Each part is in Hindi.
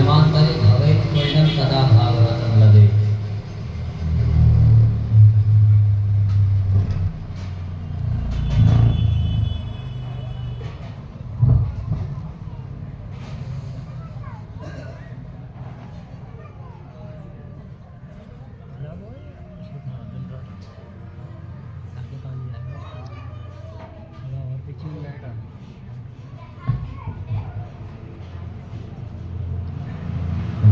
जन्मांतरे भवेत् पुण्यं तदा भागवतं लभेत्।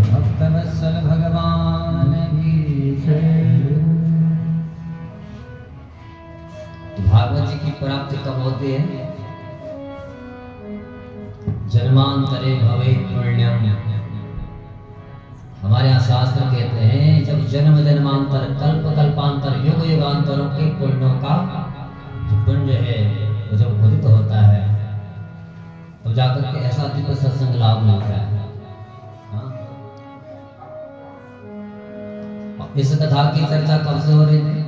भक्तवत्सल भगवान की जय। तो भागवत जी की प्राप्ति कब होती है? जन्मांतरे भवेत् पुण्यम। हमारे यहाँ शास्त्र कहते हैं जब जन्म जन्मांतर कल्प कल्पांतर युग युगांतरों के पुण्यों का जो पुण्य है वो जब उदित होता है तो जाकर के ऐसा दिव्य सत्संग लाभ मिलता है। इस कथा की चर्चा कब से हो रही थी?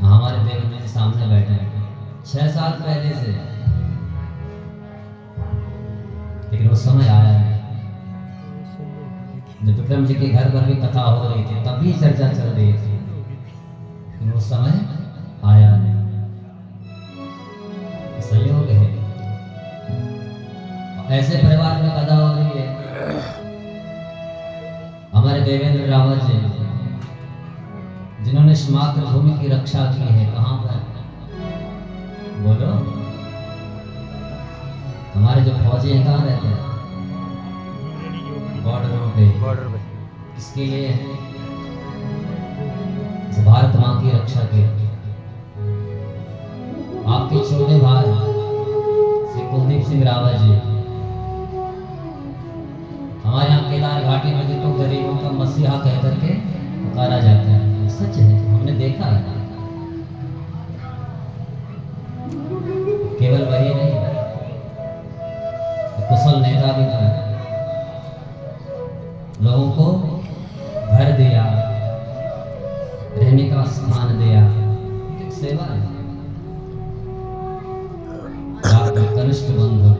हमारे देवेंद्र जी सामने बैठे हैं 6 साल पहले से, लेकिन वो समय आया नहीं। जब विक्रम जी के घर पर भी कथा हो रही थी तब भी चर्चा चल रही थी, लेकिन वो समय आया नहीं। संयोग है, ऐसे परिवार में कथा हो रही है। हमारे देवेंद्र रावत जी जिन्होंने मातृ भूमि की रक्षा की है, कहां पर बोलो? हमारे जो फौजी हैं कहाँ रहते हैं? बॉर्डरों पे। किसके लिए? भारत मां की रक्षा के। आपके छोटे भाई श्री कुलदीप सिंह रावत जी हमारे यहाँ केदार घाटी में जिनको गरीबों का मसीहा कह करके पुकारा जाता है, सच है, हमने देखा है। केवल वही नहीं, कुशल नेता भी था, लोगों को घर दिया, रहने का स्थान दिया, एक सेवा है। आपके कनिष्ठ बंधु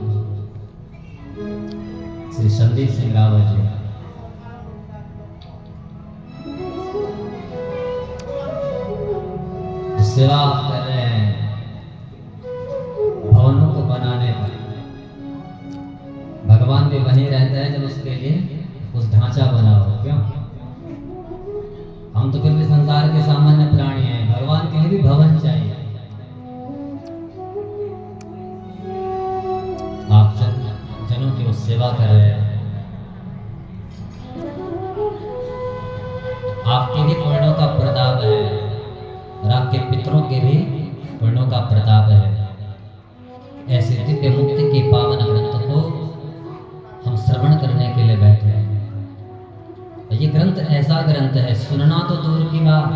श्री संदीप सिंह रावत जी सेवा कर रहे हैं भवनों को बनाने पर। भगवान भी वहीं रहता है जब उसके लिए कुछ ढांचा बनाओ। क्यों? हम तो फिर भी संसार के सामान्य प्राणी हैं, भगवान के लिए भी भवन चाहिए। आप जनों की वो सेवा कर रहे हैं, आपके भी पुण्यों का प्रताप है और आपके पितरों के भी पुण्यों का प्रताप है। ऐसे दिव्य मुक्ति के पावन ग्रंथ को हम श्रवण करने के लिए बैठे हैं। ये ग्रंथ ऐसा ग्रंथ है, सुनना तो दूर की बात,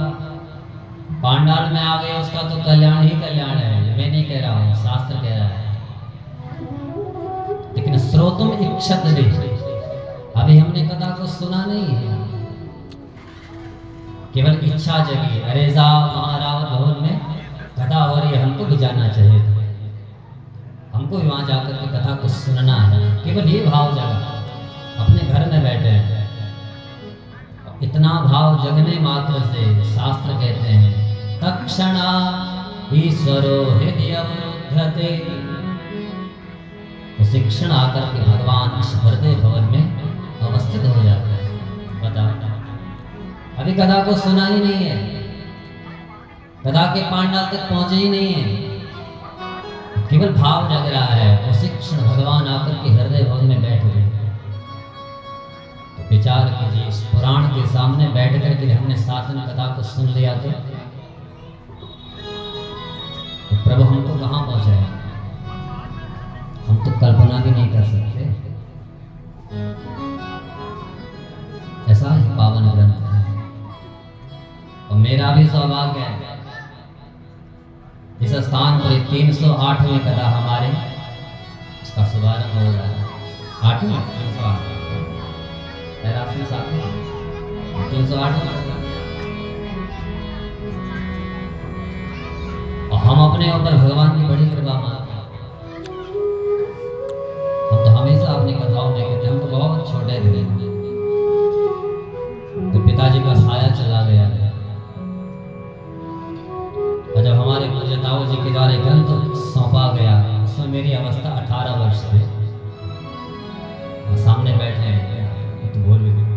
पांडाल में आ गए उसका तो कल्याण ही कल्याण है। मैं नहीं कह रहा हूँ, शास्त्र कह रहा है। लेकिन श्रोतुम इच्छत दे, अभी हमने कथा को सुना नहीं है, केवल इच्छा जगी। अरे जा महारावत भवन में कथा हो रही है, हमको भी जाना चाहिए था, हमको भी वहां जाकर के कथा को सुनना है। केवल ये भाव जगा, अपने घर में बैठे हैं। इतना भाव जगने मात्र से शास्त्र कहते हैं तक्षणा ईश्वरो हृदय अवरुध्यते। तो शिक्षण आकर के भगवान इस हृदय भवन में अवस्थित हो जाते हैं। बताओ, अभी कथा को सुना ही नहीं है, कथा के पांडाल तक पहुंचे ही नहीं है, केवल भाव जग रहा है। वो शिक्षण भगवान आकर के हृदय भवन में बैठ गए। तो विचार कीजिए, इस पुराण के सामने बैठ करके हमने साधन कथा को सुन लिया तो प्रभु हमको कहाँ पहुंचाए? हम तो कल्पना भी नहीं कर सकते। ऐसा ही पावन ग्रंथ है और मेरा भी सौभाग्य है इस स्थान पर 308वें कथा हमारे इसका शुभारंभ हो रहा है। 8वें 308 और हम अपने ऊपर भगवान की बड़ी कृपा मानते हैं। हम तो हमेशा अपनी कथाओं में कहते हैं हमको बहुत बहुत छोटे थे तो पिताजी का साया चला गया और जब हमारे पूज्य ताऊ जी के द्वारा ग्रंथ सौंपा गया उसमें मेरी अवस्था 18 वर्ष थी। सामने बैठे हैं तो बोल भी